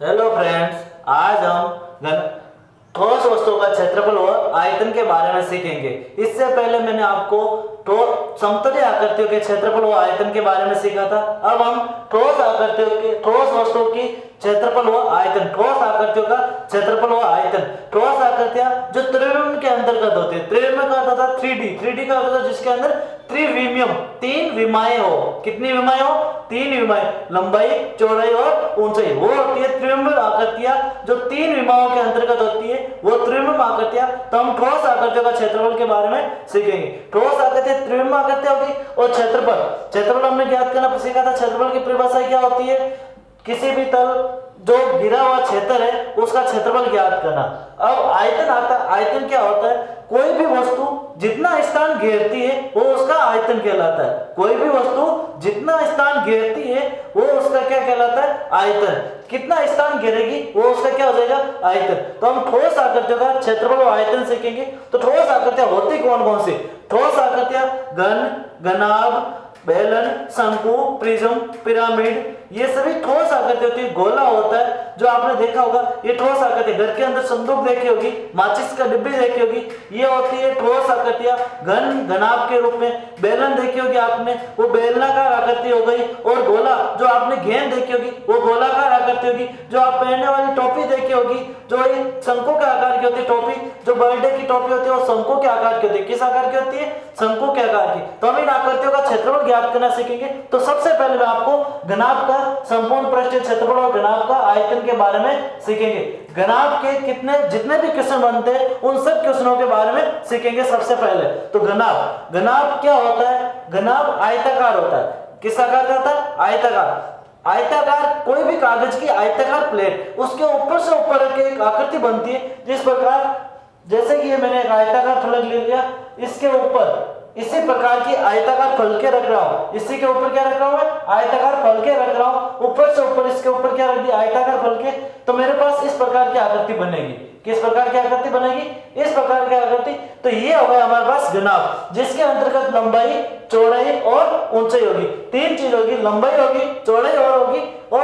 Hello friends, आज हम ठोस वस्तुओं का क्षेत्रफल व आयतन के बारे में सीखेंगे। इससे पहले मैंने आपको समतलीय आकृतियों के क्षेत्रफल व आयतन के बारे में सीखा था। अब हम ठोस वस्तुओं की क्षेत्रफल व आयतन, ठोस आकृतियों का क्षेत्रफल व आयतन। ठोस आकृतियां जो त्रिविम के अंतर्गत होती है। त्रिविम का होता था 3D का होता था जिसके अंदर त्रिविमियम, तीन विमाएं हो। कितनी विमाएं हो? तीन विमाएं, लंबाई, चौड़ाई और ऊंचाई, वो होती है त्रिविम आकृतियां जो तीन विमाओं के अंतर्गत होती है, वो त्रिविम आकृतियां। तो हम ठोस आकृतियों का क्षेत्रफल के बारे में सीखेंगे। ठोस आकृतियां त्रिविम आकृतियां होगी और क्षेत्रफल हमने ज्ञात करना सीखा था। क्षेत्रफल की परिभाषा क्या होती है? किसी भी तल जो घिरा हुआ क्षेत्र है उसका क्षेत्रफल ज्ञात करना। अब आयतन आता है। आयतन क्या होता है? कोई भी वस्तु जितना स्थान घेरती है वो उसका आयतन कहलाता है। कोई भी वस्तु जितना स्थान घेरती है वो उसका क्या कहलाता है? आयतन। कितना स्थान घेरेगी वो उसका क्या हो जाएगा? आयतन। तो हम ठोस आकृतियों का क्षेत्रफल और आयतन सीखेंगे। तो ठोस आकृतियां होती कौन कौन सी? ठोस आकृतियां घन, घनाभ, बेलन, शंकु, प्रिज्म, पिरामिड, ये सभी ठोस आकृति होती है। गोला होता है जो आपने देखा होगा, ये ठोस आकृति। घर के अंदर संदूक देखी होगी, माचिस का डिब्बी देखी होगी, ये होती है ठोस आकृतियां। घन, घनाभ के रूप में बेलन देखी होगी आपने, वो बेलनाकार आकृति हो गई। और गोला जो आपने गेंद देखी होगी वो गोलाकार आकृति होगी। जो आप पहनने वाली टोपी देखी होगी जो ये शंकु के आकार की होती है टोपी, जो बर्थडे की टोपी होती है वो शंकु के आकार की होती है। किस आकार की होती है? शंकु के आकार की। तो हम इन आकृतियों का क्षेत्रफल ज्ञात करना सीखेंगे। तो सबसे पहले मैं आपको घनाभ का संपूर्ण पृष्ठीय क्षेत्रफल और घनाभ का आयतन के बारे में सीखेंगे। घनाभ के जितने भी क्वेश्चन बनते हैं उन सब क्वेश्चनों के बारे में सीखेंगे सबसे पहले। तो घनाभ क्या होता है? घनाभ आयताकार होता है। किस आकार का होता है? आयताकार। आयताकार कोई भी कागज की आयताकार प्लेट, उसके ऊपर से ऊपर के एक आकृति बनती है। जिस प्रकार, जैसे कि मैंने एक आयताकार फलक ले लिया, इसके ऊपर इसी प्रकार की आयताकार फलके रख रहा हूं। इसी के ऊपर क्या रख रहा हूं? आयताकार फलके रख रहा हूं। ऊपर से ऊपर इसके ऊपर क्या रख दिया? आयताकार फलके। तो मेरे पास इस प्रकार की आकृति बनेगी। किस प्रकार की आकृति बनेगी? इस प्रकार की आकृति। तो ये हो गया हमारे पास घनाभ, जिसके अंतर्गत लंबाई, चौड़ाई और ऊंचाई होगी। तीन चीज होगी, लंबाई होगी, चौड़ाई और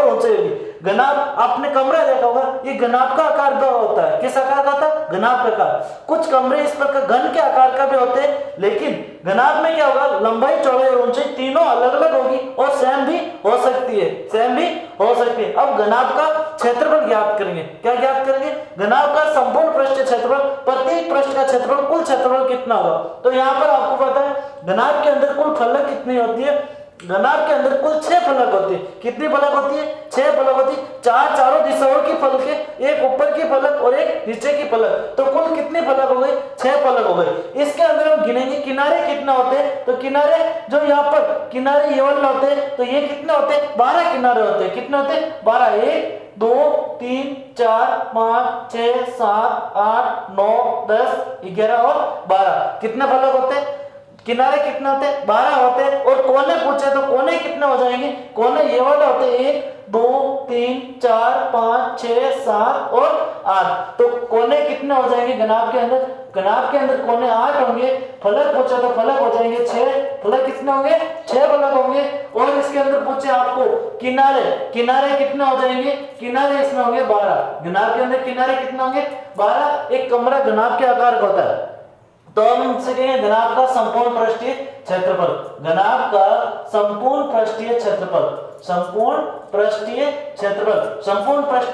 ऊंचाई होगी। घनाभ आपने कमरा देखा होगा, ये घनाभ का आकार का होता है। किस आकार का होता है? घनाभ का आकार। कुछ कमरे इस प्रकार घन के आकार का भी होते हैं, लेकिन घनाभ में क्या होगा? लंबाई, चौड़ाई और ऊंचाई तीनों अलग अलग होगी और सेम भी हो सकती है। अब घनाभ का क्षेत्रफल ज्ञात करेंगे। क्या ज्ञात करेंगे? घनाभ का संपूर्ण पृष्ठीय क्षेत्रफल, प्रत्येक पृष्ठ का क्षेत्रफल, कुल क्षेत्रफल कितना होगा। तो यहाँ पर आपको पता है घनाभ के अंदर कुल फलक कितनी होती है? घनाभ के अंदर कुल 6 फलक होती है। कितनी फलक होती है? 6 फलक होती है। चारों दिशाओं की फलके, एक ऊपर की फलक और एक नीचे की फलक। तो कुल कितनी फलक हो गई? 6 फलक हो गई। इसके अंदर हम गिनेंगे किनारे कितना होते हैं। तो किनारे जो यहाँ पर किनारे ये वाले होते हैं, तो ये कितने होते हैं? 12 किनारे होते हैं। कितने होते हैं? 12। 1 2 3 4 5 6 7 8 9 10 11 और 12। कितने फलक होते हैं? किनारे कितने होते हैं? 12 होते हैं। और कोने पूछे तो कोने कितने हो जाएंगे? कोने ये वाले होते हैं 1 2 3 4 5 6 7 और 8। तो कोने कितने हो जाएंगे घनाभ के अंदर? घनाभ के अंदर कोने 8 होंगे। फलक पूछे तो फलक हो जाएंगे 6। फलक कितने होंगे? 6 फलक होंगे। और इसके अंदर पूछे आपको किनारे कितने हो जाएंगे? किनारे इसमें होंगे 12। घनाभ के अंदर किनारे कितने होंगे? 12। एक कमरा घनाभ के आकार का होता है। तो हम सीखेंगे घनाभ का संपूर्ण पृष्ठीय क्षेत्रफल। घनाभ का संपूर्ण पृष्ठीय क्षेत्रफल। संपूर्ण पृष्ठीय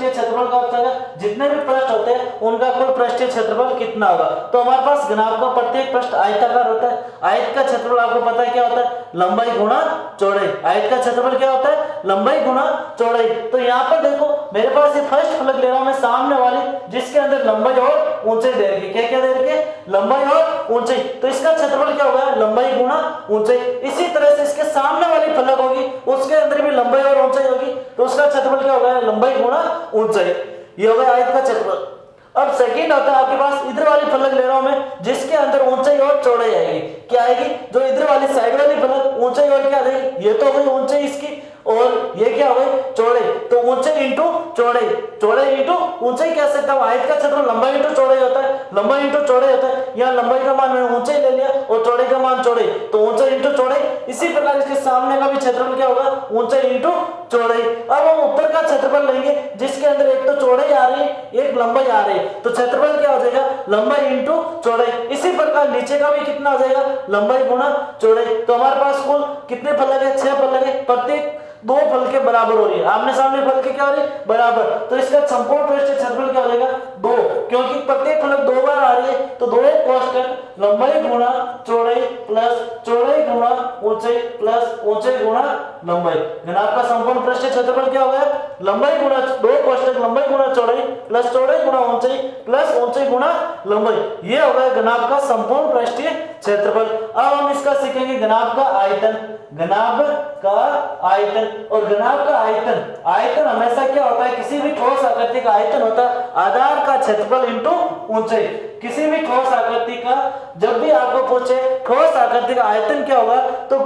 क्षेत्रफल का अर्थ है जितने भी पृष्ठ होते हैं उनका कुल पृष्ठीय क्षेत्रफल कितना होगा। तो हमारे पास घनाभ का प्रत्येक पृष्ठ आयताकार होता है। आयत का क्षेत्रफल आपको पता है क्या होता है? लंबाई गुणा चौड़ाई। आयत का क्षेत्रफल क्या होता है? लंबाई गुणा चौड़ाई। तो यहाँ पर देखो मेरे पास ये फर्स्ट फलक ले रहा हूं मैं, सामने वाली, जिसके अंदर लंबाई और ऊंचाई दे रखी है। क्या दे रखी है? लंबाई और ऊंचाई। तो इसका क्षेत्रफल क्या होगा? लंबाई गुणा ऊंचाई। इसी तरह से इसके सामने वाली फलक होगी, उसके अंदर भी लंबाई और ऊंचाई होगी, तो उसका क्षेत्रफल क्या होगा? लंबाई गुणा ऊंचाई। ये होगा आयत का क्षेत्रफल। अब सेकंड होता है आपके पास इधर वाली फलक ले रहा हूं मैं, जिसके अंदर ऊंचाई और चौड़ाई आएगी। क्या आएगी? जो इधर वाली साइड वाली फलक ऊंचाई और क्या आएगी? ये तो हो गई ऊंचाई इसकी, और ये क्या हो गई? चौड़ाई। तो ऊंचाई इंटू चौड़ाई, चौड़ाई इंटू ऊंचाई कह सकता हूं। आयत का क्षेत्रफल लंबाई इंटू चौड़ाई होता है, लंबाई इंटू चौड़ाई होता है। यहाँ लंबाई का मान मैंने ऊंचाई ले लिया और चौड़ाई का मान चौड़ाई, तो ऊंचाई इंटू चौड़ाई। इसी प्रकार इसके सामने का भी क्षेत्रफल क्या होगा? ऊंचाई इंटू चौड़ाई। अब हम ऊपर का क्षेत्रफल लेंगे जिसके अंदर एक तो चौड़ाई आ रही है, एक लंबाई आ रही है, तो क्षेत्रफल क्या हो जाएगा? लंबाई इंटू चौड़ाई। इसी प्रकार नीचे का भी कितना हो जाएगा? लंबाई गुणा चौड़ाई। तो हमारे पास कुल कितने फलक है? 6 फलक है, प्रत्येक 2 फल के बराबर हो रही है, आमने सामने फल के क्या हो रही है? बराबर। तो इसका संपूर्ण पृष्ठीय क्षेत्रफल क्या हो जाएगा? 2, क्योंकि प्रत्येक फलक 2 बार आ रही है, तो 2 कोष्ठक लंबाई गुणा चौड़ाई प्लस चौड़ाई गुणा ऊंचाई प्लस ऊंचाई गुणा लंबाई। घनाभ का संपूर्ण पृष्ठीय क्षेत्रफल क्या हो गया? लंबाई गुणा 2 कोष्ठक लंबाई गुणा चौड़ाई प्लस चौड़ाई गुणा ऊंचाई प्लस ऊंचाई गुणा लंबाई। ये हो गया घनाभ का संपूर्ण पृष्ठीय क्षेत्रफल। अब हम इसका सीखेंगे घनाभ का आयतन। घनाभ का आयतन, और घनाभ का आयतन, आयतन हमेशा क्या होता है? किसी भी ठोस आकृति का आयतन होता है आधार का क्षेत्रफल इंटू ऊंचाई। किसी भी ठोस आकृति का जब भी आपको पूछे ठोस आकृति का आयतन क्या होगा, तो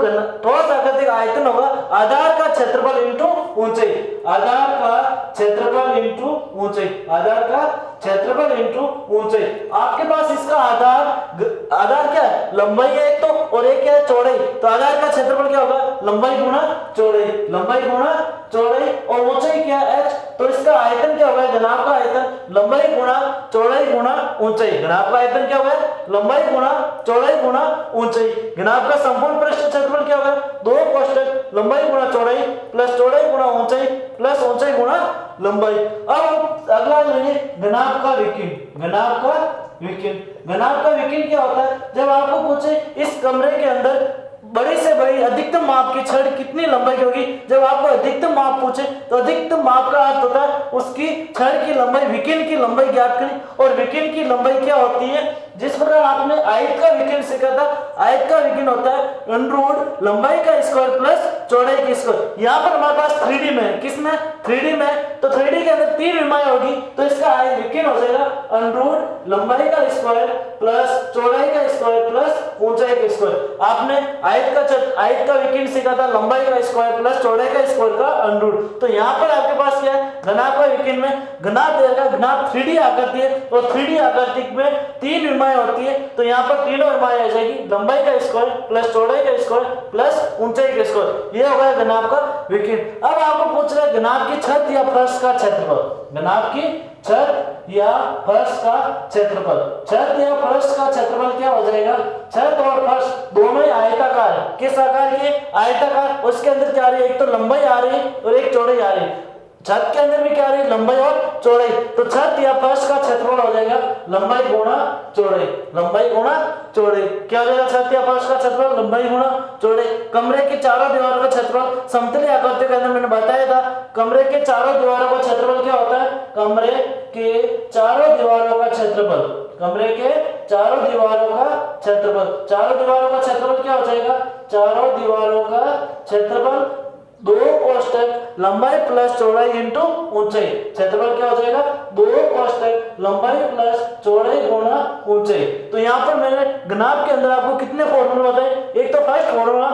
ठोस आकृति का आयतन होगा आधार का क्षेत्रफल इंटू ऊंचाई। आधार का क्षेत्रफल इंटू ऊंचाई, आधार का क्षेत्रफल इंटू ऊंचाई। आपके पास इसका आधार क्या है? लंबाई है एक तो, और एक क्या है? चौड़ाई। तो आधार का क्षेत्रफल क्या होगा? लंबाई गुणा चौड़ाई, लंबाई गुणा चौड़ाई, और ऊंचाई क्या है? h। तो इसका आयतन क्या होगा? घनाभ का आयतन लंबाई गुणा चौड़ाई गुणा ऊंचाई। घनाभ का आयतन क्या होगा? लंबाई गुणा चौड़ाई गुणा ऊंचाई। घनाभ का संपूर्ण पृष्ठीय क्षेत्रफल क्या होगा? 2 कोष्ठक लंबाई गुणा चौड़ाई प्लस चौड़ाई गुणा ऊंचाई प्लस ऊंचाई गुणा लंबाई। अब अगला लेंगे घनाभ का विकीर्ण। घनाभ का विकीर्ण, घनाभ का विकीर्ण क्या होता है? जब आपको पूछे इस कमरे के अंदर बड़ी से बड़ी अधिकतम माप की छड़ कितनी लंबाई की होगी, जब आपको अधिकतम माप पूछे तो अधिकतम माप का अर्थ होता है उसकी छड़ की लंबाई, विकीर्ण की लंबाई ज्ञात करें। और विकीर्ण की लंबाई क्या होती है? जिस प्रकार आपने आयत का विकीर्ण सीखा था, आयत का विकीर्ण होता है √ लंबाई का स्क्वायर प्लस चौड़ाई की स्क्वायर। यहाँ पर हमारे पास 3D में है, किसमें? 3D में। तो 3D के अंदर 3 विमाएं होगी, तो इसका आयत विकीर्ण हो जाएगा √ लंबाई का स्क्वायर प्लस चौड़ाई का स्क्वायर प्लस ऊंचाई का स्क्वायर। आपने आयत का विकीर्ण सीखा था लंबाई का स्क्वायर प्लस चौड़ाई का स्क्वायर का √ तो यहाँ पर आपके पास क्या है? घनाभ का विकीर्ण में घनाभ देगा, घनाभ 3D आकृति है, और 3D आकृति में 3 विमाएं होती है, तो यहाँ पर तीनों विमाएं आ जाएगी, लंबाई का स्क्वायर प्लस चौड़ाई का स्क्वायर प्लस ऊंचाई का स्क्वायर। ये होगा घनाभ का विकीर्ण। अब आपको पूछ रहा है घनाभ की छत या फर्श का क्षेत्रफल। घनाभ की छत या फर्श का क्षेत्रफल, छत या फर्श का क्षेत्रफल क्या हो जाएगा? छत और फर्श दोनों ही आयताकार है। किस आकार के? आयताकार। उसके अंदर क्या आ रही है? एक तो लंबाई आ रही है और एक चौड़ाई आ रही है। छत के अंदर भी क्या आ रही है? लंबाई और चौड़ाई। तो छत या फर्श का क्षेत्रफल हो जाएगा लंबाई गुणा चौड़ाई, लंबाई गुणा चौड़ाई। क्या हो जाएगा? छत या फर्श का क्षेत्रफल लंबाई गुणा चौड़ाई। कमरे के चारों दीवारों का क्षेत्रफल समतलीय आकृति के अंदर मैंने बताया था, कमरे के चारों दीवारों का क्षेत्रफल क्या होता है? कमरे के चारों दीवारों का क्षेत्रफल, कमरे के चारों दीवारों का क्षेत्रफल, चारों दीवारों का क्षेत्रफल क्या हो जाएगा? चारों दीवारों का क्षेत्रफल 2 कोष्ठक लंबाई प्लस चौड़ाई इंटू ऊंचाई। क्षेत्रफल क्या हो जाएगा? 2 कोष्ठक लंबाई प्लस चौड़ाई गुणा ऊंचाई। तो यहाँ पर मैंने घनाभ के अंदर आपको कितने फॉर्मूला बताए? एक तो फर्स्ट फॉर्मूला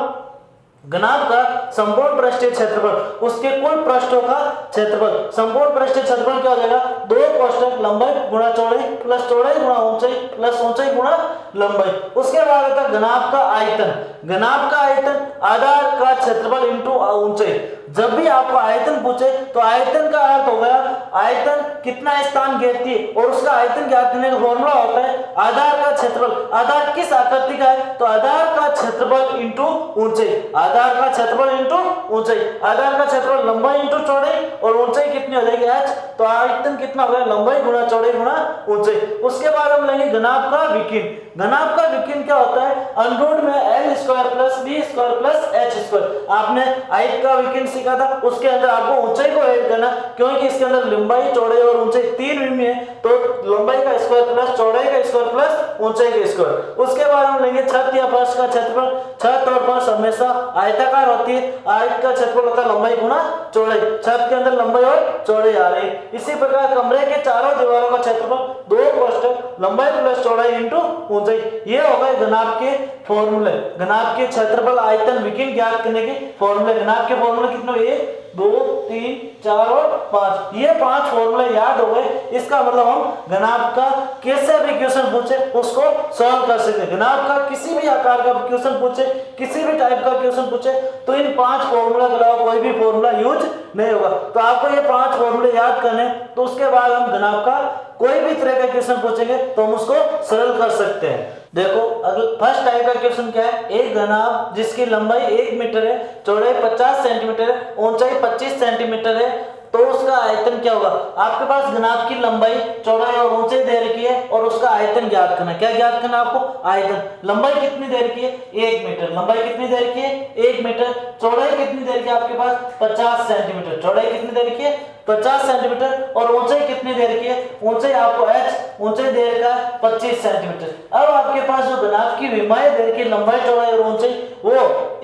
घनाभ का संपूर्ण पृष्ठीय क्षेत्रफल, उसके कुल पृष्ठों का क्षेत्रफल। संपूर्ण पृष्ठीय क्षेत्रफल क्या हो जाएगा? 2 कोष्ठक लंबाई गुणा चौड़ाई प्लस चौड़ाई गुणा ऊंचाई प्लस ऊंचाई गुणा लंबाई। उसके बाद आता है घनाभ का आयतन। घनाभ का आयतन आधार का क्षेत्रफल इंटू ऊंचाई। जब भी आपको आयतन पूछे तो आयतन का अर्थ हो गया आयतन कितना स्थान घेरती है, और उसका आयतन ज्ञात करने का फॉर्मूला होता है आधार का क्षेत्रफल। आधार किस आकृति का है? तो आधार का क्षेत्रफल इंटू ऊंचाई, आधार का क्षेत्रफल इंटू ऊंचाई। आधार का क्षेत्रफल लंबाई इंटू चौड़ाई, और ऊंचाई कितनी हो जाएगी? h। तो आयतन कितना हो गया? लंबाई गुणा चौड़ाई गुणा ऊंचाई। उसके बाद हम लेंगे घनाभ का विकीर्ण। घनाभ का विकीर्ण क्या होता है? √ में l² square plus B square plus H square. आपने हाइट का विकिन सीखा था, उसके अंदर आपको ऊंचाई को ऐड करना, क्योंकि इसके अंदर लंबाई चौड़ाई और ऊंचाई तीन में है, तो लंबाई का स्क्वायर प्लस चौड़ाई का स्क्वायर प्लस ऊंचाई का स्क्वायर। उसके बाद हम लेंगे छत या फर्श का क्षेत्रफल। छत और फर्श हमेशा आयताकार होती है, हाइट का क्षेत्रफल होता है लंबाई गुना चौड़ाई, छत के अंदर लंबाई और चौड़ाई आ रही है। इसी प्रकार कमरे के चारों दीवारों का क्षेत्रफल दो कोष्ठक लंबाई प्लस चौड़ाई इंटू ऊंचाई, ये हो गए घनाभ के फॉर्मूले। घनाभ के क्षेत्रफल आयतन विकिन ज्ञात करने के फॉर्मूले। घनाभ के फॉर्मूले कितने हुए? 2 3 4 और 5, ये 5 फॉर्मूले याद हो गए। इसका मतलब हम घनाभ का कैसे भी क्वेश्चन पूछे उसको सॉल्व कर सकते हैं। घनाभ का किसी भी आकार का क्वेश्चन पूछे, किसी भी टाइप का क्वेश्चन पूछे, तो इन 5 फॉर्मूला के अलावा कोई भी फॉर्मूला यूज नहीं होगा। तो आपको ये 5 फॉर्मूले याद करने, तो उसके बाद हम घनाभ का कोई भी तरह का क्वेश्चन पूछेंगे तो हम उसको सरल कर सकते हैं। देखो अगर फर्स्ट टाइप का क्वेश्चन क्या है, एक घनाभ जिसकी लंबाई 1 मीटर है, चौड़ाई 50 सेंटीमीटर है, ऊंचाई 25 सेंटीमीटर है, तो उसका आयतन क्या होगा। आपके पास घनाभ की लंबाई चौड़ाई और ऊंचाई दे रखी है और उसका आयतन ज्ञात करना है। क्या ज्ञात करना है आपको? आयतन। लंबाई कितनी दे रखी है? 1 मीटर। लंबाई कितनी दे रखी है? 1 मीटर। चौड़ाई कितनी दे रखी है आपके पास? 50 सेंटीमीटर। चौड़ाई कितनी दे रखी है? 50 सेंटीमीटर। और ऊंचाई कितनी दे रखी है? ऊंचाई आपको h ऊंचाई दे रखा है 25 सेंटीमीटर। अब आपके पास जो घनाभ की विमाएं दे रखी है, लंबाई चौड़ाई और ऊंचाई, वो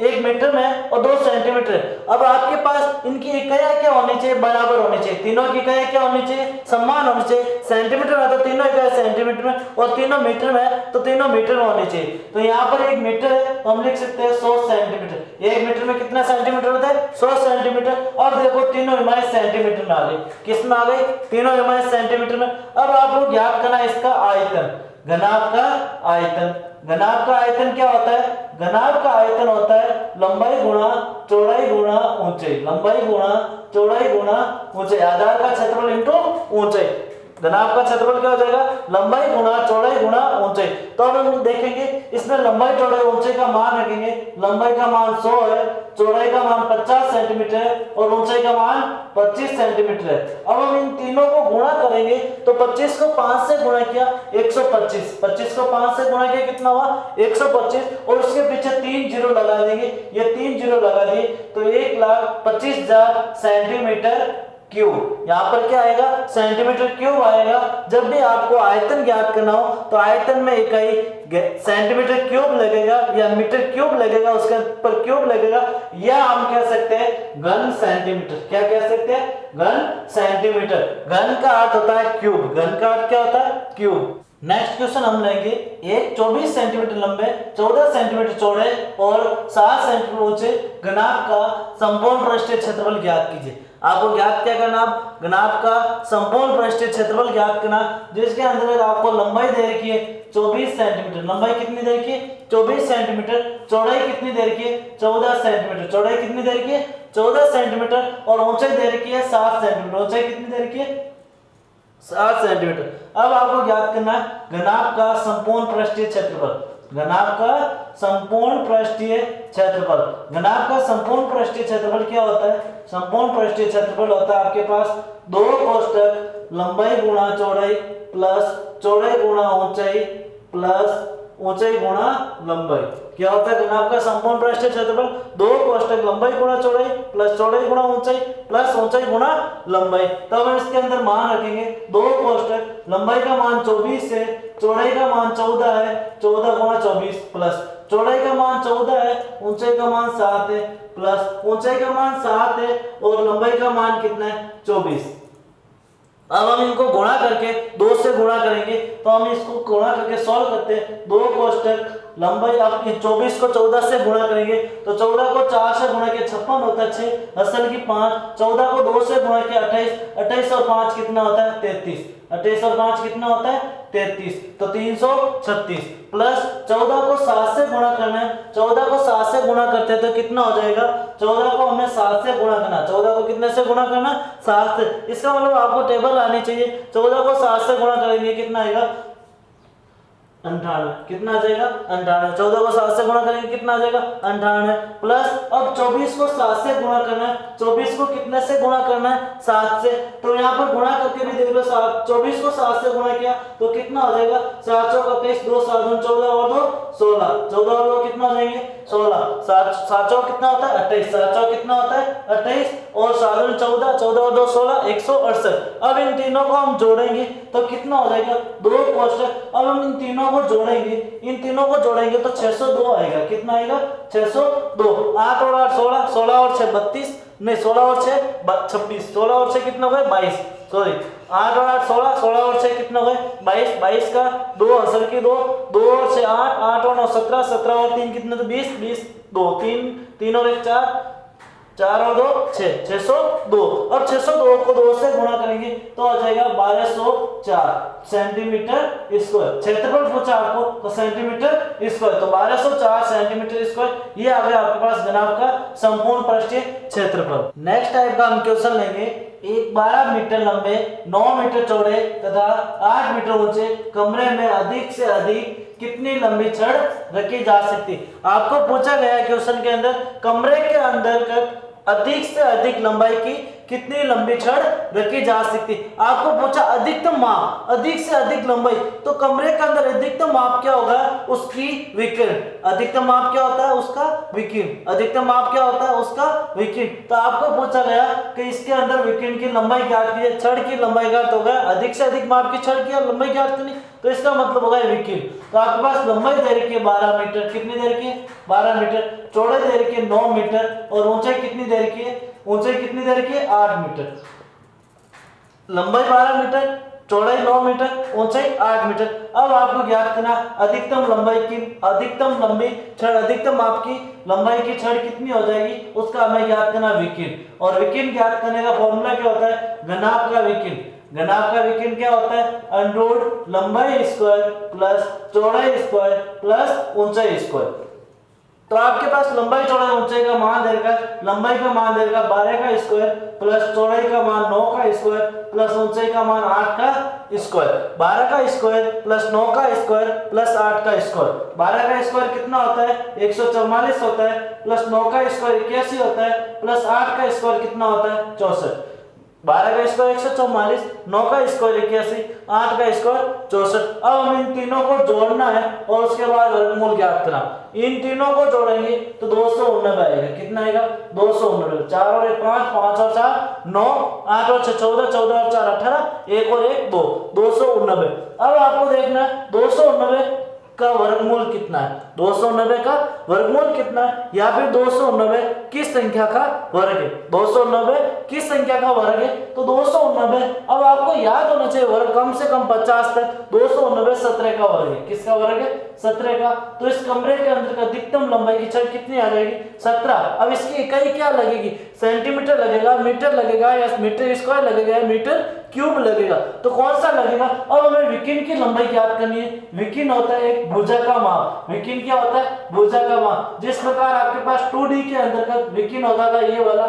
1 मीटर में और 2 सेंटीमीटर है। अब आपके पास इनकी इकाइयां क्या होनी चाहिए? बराबर होनी चाहिए। तीनों की इकाइयां क्या होनी चाहिए? समान होनी चाहिए। सेंटीमीटर में तो तीनों इकाइयां सेंटीमीटर में, और तीनों मीटर में तो तीनों मीटर में होनी चाहिए। तो यहाँ पर 1 मीटर है तो हम लिख सकते हैं 100 सेंटीमीटर। 1 मीटर में कितना सेंटीमीटर होता है? 100 सेंटीमीटर। और देखो तीनों विमाएं सेंटीमीटर में आ गई। किस में आ गई? तीनों विमाएं सेंटीमीटर में। अब आपको ज्ञात करना है इसका आयतन, घनाभ का आयतन। घनाभ का आयतन क्या होता है? घनाभ का आयतन होता है लंबाई गुणा चौड़ाई गुणा ऊंचाई। लंबाई गुणा चौड़ाई गुणा ऊंचाई, आधार का क्षेत्रफल इंटू ऊंचाई। घनाभ का क्षेत्रफल क्या हो जाएगा? लंबाई गुणा चौड़ाई गुणा ऊंचाई। तो अब हम देखेंगे इसमें लंबाई चौड़ाई ऊंचाई का मान रखेंगे। लंबाई का मान 100 है, चौड़ाई का मान 50 सेंटीमीटर है और ऊंचाई का मान 25 सेंटीमीटर है। अब हम इन तीनों को गुणा करेंगे तो 25 को 5 से गुणा किया 125, 25 को 5 से गुणा किया कितना हुआ? 125, और उसके पीछे 3 जीरो लगा देंगे। ये 3 जीरो लगा दिए तो 1,25,000 सेंटीमीटर क्यूब। यहाँ पर क्या आएगा? सेंटीमीटर क्यूब आएगा। जब भी आपको आयतन ज्ञात करना हो तो आयतन में इकाई सेंटीमीटर क्यूब लगेगा या मीटर क्यूब लगेगा, उसके ऊपर क्यूब लगेगा, या हम कह सकते हैं घन सेंटीमीटर। क्या कह सकते हैं? घन सेंटीमीटर। घन का अर्थ होता है क्यूब, घन का अर्थ क्या होता है? क्यूब। नेक्स्ट क्वेश्चन हम लेंगे, एक 24 सेंटीमीटर लंबे, 14 सेंटीमीटर चौड़े और 7 सेंटीमीटर ऊंचे घनाभ का संपूर्ण पृष्ठीय क्षेत्रफल ज्ञात कीजिए। आपको ज्ञात क्या करना? घनाभ का संपूर्ण पृष्ठीय क्षेत्रफल ज्ञात करना, जिसके अंदर आपको लंबाई दे रखी है 24 सेंटीमीटर। लंबाई कितनी दे रखी है? 24 सेंटीमीटर। चौड़ाई कितनी दे रखी है? 14 सेंटीमीटर। चौड़ाई कितनी दे रखी है? 14 सेंटीमीटर। और ऊंचाई दे रखी है 7 सेंटीमीटर। ऊंचाई कितनी दे रखी है? 7 सेंटीमीटर। अब आपको ज्ञात करना है घनाभ का संपूर्ण पृष्ठीय क्षेत्रफल। घनाभ का संपूर्ण पृष्ठीय क्षेत्रफल। घनाभ का संपूर्ण पृष्ठीय क्षेत्रफल क्या होता है? संपूर्ण पृष्ठीय क्षेत्रफल होता है आपके पास दो कोष्ठक लंबाई गुणा चौड़ाई प्लस चौड़ाई गुणा ऊंचाई प्लस ऊंचाई गुणा लंबाई। क्या होता है घनाभ का संपूर्ण पृष्ठीय क्षेत्रफल? दो कोष्ठक लंबाई गुणा चौड़ाई प्लस चौड़ाई गुणा ऊंचाई प्लस ऊंचाई गुणा लंबाई। तब हम इसके अंदर मान रखेंगे दो कोष्ठक, लंबाई का मान 24 है, चौड़ाई का मान 14 है, 14 गुणा 24 प्लस चौड़ाई का मान 14 है, ऊंचाई का मान 7 है, प्लस ऊंचाई का मान 7 है और लंबाई का मान कितना है? 24। अब हम इनको गुणा करके 2 से गुणा करेंगे, तो हम इसको गुणा करके सॉल्व करते हैं। दो कोष्ठक लंबाई, अब 24 को 14 से गुणा करेंगे तो 14 को 4 से गुणा किया 56 होता है 6, असल की 5, 14 को 2 से गुणा किया 28, 28 और 5 कितना होता है? 33, 28 और 5 कितना होता है? 33, तो 336 प्लस 14 को 7 से गुणा करना है। 14 को 7 से गुणा करते हैं तो कितना हो जाएगा? 14 को हमें 7 से गुणा करना। 14 को कितने से गुणा करना? 7 से। इसका मतलब आपको टेबल आनी चाहिए। 14 को 7 से गुणा करेंगे कितना आएगा? 98, कितना आ जाएगा 98। 14 को 7 से गुणा करेंगे कितना आ जाएगा 98 प्लस, अब 24 को 7 से गुणा करना है, 24 को कितने से गुणा करना है 7 से, तो यहाँ पर गुणा करके भी देख लो, 24 को 7 से गुणा किया तो कितना हो जाएगा 7 चौक 28, 2 7 14 और 2 16, 14 और 2 कितना हो जाएंगे 16, 7 चौक कितना होता है 28, 7 चौक कितना होता है 28 और 7 14, 14 और 2 16, 168। अब इन तीनों को हम जोड़ेंगे तो कितना हो जाएगा 2 कोष्टक, अब हम इन तीनों को जोड़ेंगे, इन तीनों को जोड़ेंगे तो 602 आएगा, कितना आएगा 602। 8 और 8 16, 16 और 6 32, नहीं 16 और 6 26, 16 और 6 कितना हो गए 22, सॉरी 8 और 8 16, 16 और 6 कितना हो गए 22, 22 का 2 असर की 2, 2 और 6 8, 8 और 9 17, 17 और 3 कितने, तो 20, 20 2 3, 3 और 1 4, 4 और 2 6, 602। अब 602 को 2 से गुणा करेंगे तो आ जाएगा 1204 सेंटीमीटर स्क्वायर। क्षेत्रफल पूछा आपको तो सेंटीमीटर स्क्वायर, तो 1204 सेंटीमीटर स्क्वायर ये आ गया आपके पास जनाब का संपूर्ण पृष्ठीय क्षेत्रफल। नेक्स्ट टाइप का हम क्वेश्चन लेंगे, एक 12 मीटर लंबे 9 मीटर चौड़े तथा 8 मीटर ऊंचे कमरे में अधिक से अधिक कितनी लंबी छड़ रखी जा सकती। आपको पूछा गया क्वेश्चन के अंदर कमरे के अंदर अधिक से अधिक लंबाई की कितनी लंबी छड़ रखी जा सकती। आपको पूछा अधिकतम माप, अधिक से अधिक लंबाई, तो कमरे के अंदर अधिकतम माप क्या होगा उसकी विकिरण। अधिकतम माप क्या होता है उसका विकिरण, अधिकतम माप क्या होता है उसका विकिरण। तो आपको पूछा गया कि इसके अंदर विकिरण की लंबाई ज्ञात कीजिए, छड़ की लंबाई ज्ञात होगा, अधिक से अधिक माप की छड़ की लंबाई ज्ञात करनी, तो इसका मतलब होगा विकिरण। तो आपके पास लंबाई दे रखी है 12 मीटर, कितनी दे रखी है 12 मीटर, चौड़ाई दे रखी है 9 मीटर और ऊंचाई कितनी दे रखी है, ऊंचाई कितनी दे रखी है 8 मीटर। लंबाई 12 मीटर, चौड़ाई 9 मीटर, ऊंचाई 8 मीटर। अब आपको ज्ञात करना अधिकतम लंबाई की, अधिकतम लंबी छड़, अधिकतम माप की लंबाई की छड़ कितनी हो जाएगी उसका हमें ज्ञात करना विकिरण। और विकिरण ज्ञात करने का फॉर्मूला क्या होता है, घनाभ का विकिरण। घनाभ का विकिरण क्या होता है, अंडर लंबाई स्क्वायर प्लस चौड़ाई स्क्वायर प्लस ऊंचाई स्क्वायर। तो आपके पास लंबाई चौड़ाई ऊंचाई का मान देगा, लंबाई का मान देगा 12 का स्क्वायर प्लस चौड़ाई का मान 9 का स्क्वायर प्लस ऊंचाई का मान 8 का स्क्वायर। 12 का स्क्वायर प्लस 9 का स्क्वायर प्लस 8 का स्क्वायर। 12 का स्क्वायर कितना होता है 144 होता है, प्लस 9 का स्क्वायर 81 होता है, प्लस 8 का स्क्वायर कितना होता है 64। 12 का स्क्वायर 144, 9 का स्क्वायर 81, 8 का स्क्वायर 64। अब हम इन तीनों को जोड़ना है और उसके बाद वर्गमूल ज्ञात करना। इन तीनों को जोड़ेंगे तो 289 आएगा, कितना आएगा 289। 4 और 1 5, 5 और 4 9, 8 और 6 14, 14 और 4 18, 1 और 1 2, 289। अब आपको देखना है 289 का वर्गमूल कितना है, 290 का वर्गमूल कितना है, या फिर 290 किस संख्या का वर्ग है। 290 किस संख्या का वर्ग है, तो 290 अब आपको याद होना चाहिए वर्ग कम से कम 50 तक। 290 17 का वर्ग है, किसका वर्ग है 17 का। तो इस कमरे के अंदर का अधिकतम लंबाई की छड़ कितनी आ जाएगी 17। अब इसकी इकाई क्या लगेगी, सेंटीमीटर लगेगा, मीटर लगेगा, या मीटर स्क्वायर लगेगा, या मीटर क्यूब लगेगा, तो कौन सा लगेगा। अब हमें विकिरण की लंबाई ज्ञात करनी है। विकिरण होता है एक भुजा का माप, विकिरण क्या होता है भुजा का माप। जिस प्रकार आपके पास 2D के अंदर का विकिरण होता था ये वाला,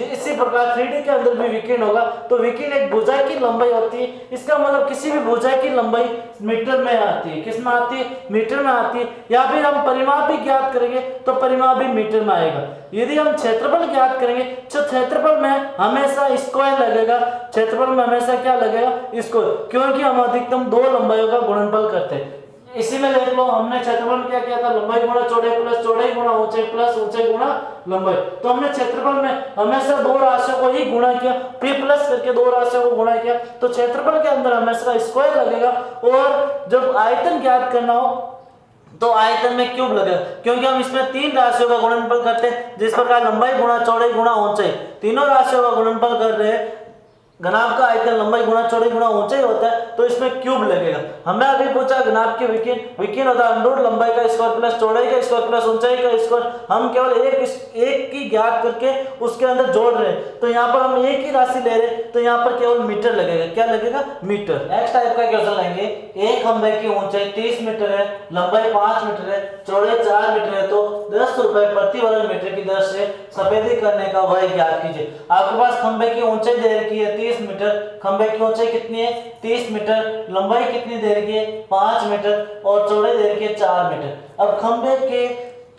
इसी प्रकार 3D के अंदर भी विकिरण होगा। तो विकिरण एक भुजा की लंबाई होती है, इसका मतलब किसी भी भुजा की लंबाई मीटर में आती है, किस में आती है मीटर में आती है। या फिर हम परिमाप भी ज्ञात करेंगे तो परिमाप भी मीटर में आएगा। यदि हम क्षेत्रफल ज्ञात करेंगे तो क्षेत्रफल में हमेशा स्क्वायर लगेगा, क्षेत्रफल में हमेशा क्या लगेगा स्क्वायर, क्योंकि हम अधिकतम 2 लंबाइयों का गुणनफल करते हैं। इसी में देख लो हमने क्षेत्रफल में क्या किया था, लंबाई गुणा चौड़ाई प्लस चौड़ाई गुणा ऊंचाई प्लस ऊंचाई गुणा लंबाई। तो हमने क्षेत्रफल में हमेशा 2 राशियों को ही गुणा किया, फिर प्लस करके 2 राशियों को गुणा किया, तो क्षेत्रफल के अंदर हमेशा स्क्वायर लगेगा। और जब आयतन ज्ञात करना हो तो आयतन में क्यूब लगेगा, क्योंकि हम इसमें 3 राशियों का गुणनफल करते हैं। जिस प्रकार लंबाई गुणा चौड़ाई गुणा ऊंचाई, तीनों राशियों का गुणनफल कर रहे हैं। घनाभ का आयतन लंबाई गुणा चौड़ाई गुणा ऊंचाई होता है, तो इसमें क्यूब लगेगा। हमें अभी पूछा घनाभ के विकिरण, विकिरण होता है अंडर लंबाई का स्क्वायर प्लस चौड़ाई का स्क्वायर प्लस ऊंचाई का स्क्वायर। हम केवल एक की ज्ञात करके उसके अंदर जोड़ रहे हैं, तो यहाँ पर हम एक ही राशि ले रहे हैं, तो यहाँ पर केवल मीटर लगेगा। क्या लगेगा मीटर। नेक्स्ट टाइप का क्वेश्चन लेंगे, एक खंभे की ऊंचाई 30 मीटर है, लंबाई 5 मीटर है, चौड़ाई 4 मीटर है, तो 10 रुपए प्रति वर्ग मीटर की दर से सफेदी करने का वह ज्ञात कीजिए। आपके पास खंभे की ऊंचाई दे रखी है 30 मीटर, खंबे की ऊंचाई कितनी है 30 मीटर, लंबाई कितनी दे रखी है 5 मीटर और चौड़ाई दे रखी है 4 मीटर। अब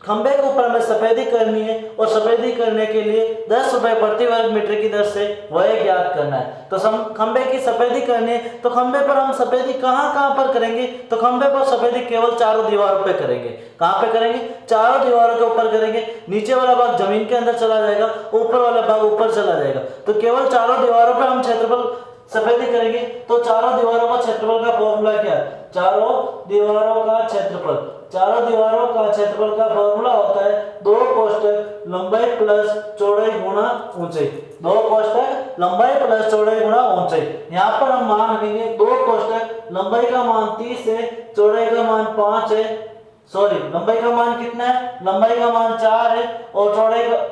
खंबे के ऊपर हमें सफेदी करनी है और सफेदी करने के लिए 10 रुपए प्रति वर्ग मीटर की दर से वह ज्ञात करना है। तो खंबे की सफेदी करनी है तो खंबे पर हम सफेदी कहाँ पर करेंगे, तो खंबे पर सफेदी केवल चारों दीवारों पे करेंगे। कहाँ पे करेंगे, चारों दीवारों के ऊपर करेंगे। नीचे वाला भाग जमीन के अंदर चला जाएगा, ऊपर वाला भाग ऊपर चला जाएगा। तो केवल चारों दीवारों पे हम क्षेत्रफल सफेदी करेंगे। तो चारों दीवारों का क्षेत्रफल का फॉर्मूला क्या है, चारों दीवारों का क्षेत्रफल का फॉर्मूला होता है 2 कोष्टक लंबाई प्लस चौड़ाई गुणा ऊंचाई। 2 कोष्टक लंबाई प्लस चौड़ाई गुणा ऊंचाई। यहाँ पर हम मान रखेंगे 2 कोष्टक लंबाई का मान 30 है, चौड़ाई का मान 5 है, लंबाई का मान कितना है, लंबाई का मान 4 है और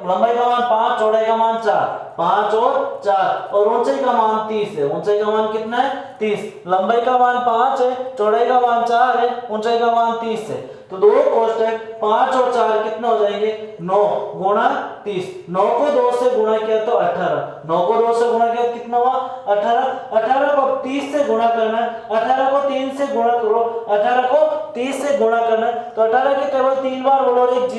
लंबाई का मान 5, चौड़ाई का मान 4, 5 और 4 और ऊंचाई का मान 30 है। ऊंचाई का मान कितना है 30, लंबाई का मान 5 है, चौड़ाई का मान 4 है, ऊंचाई का मान 30 है। तो 2 कोष्टक 5 और 4 कितना हो जाएंगे 9 गुणा 30। 9 को 2 से गुणा किया तो 18, 9 को 2 से गुणा किया कितना हुआ 18। 18 को 30 से गुणा करना है, 18 को 3 से गुणा करो, 18 को 30 से गुणा करना है। तो 18 के टेबल 3 बार बोलो और एक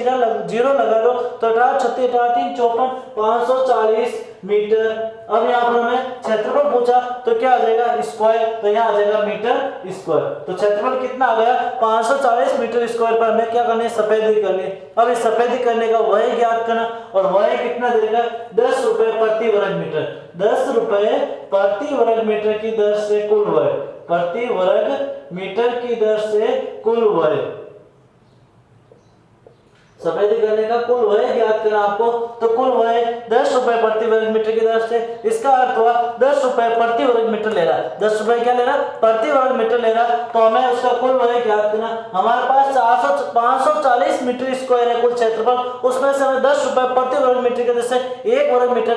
जीरो लगा दो तो 18 36 18 3 54 540 मीटर। अब यहाँ पर हमें क्षेत्रफल पूछा तो क्या आ जाएगा स्क्वायर, तो यहाँ आ जाएगा मीटर स्क्वायर। तो क्षेत्रफल कितना आ गया 540 मीटर स्क्वायर पर हमें क्या करना है सफेदी करनी है। अब इस सफेदी करने का वह ज्ञात करना और वह कितना देगा 10 रुपए प्रति वर्ग मीटर। 10 रुपए प्रति वर्ग मीटर की दर से कुल व्यय, प्रति वर्ग मीटर की दर से कुल व्यय, सफेदी करने का कुल व्यय ज्ञात करना आपको। तो कुल व्यय 10 रुपए प्रति वर्ग मीटर की दर से, इसका अर्थ हुआ 10 रुपए प्रति वर्ग मीटर ले रहा है, 10 रुपए क्या ले रहा प्रति वर्ग मीटर ले रहा। तो हमें उसका कुल व्यय ज्ञात करना। हमारे पास 540 मीटर स्क्वायर है कुल क्षेत्रफल, उसमें से हमें 10 रुपए प्रति वर्ग मीटर की दर से 1 वर्ग मीटर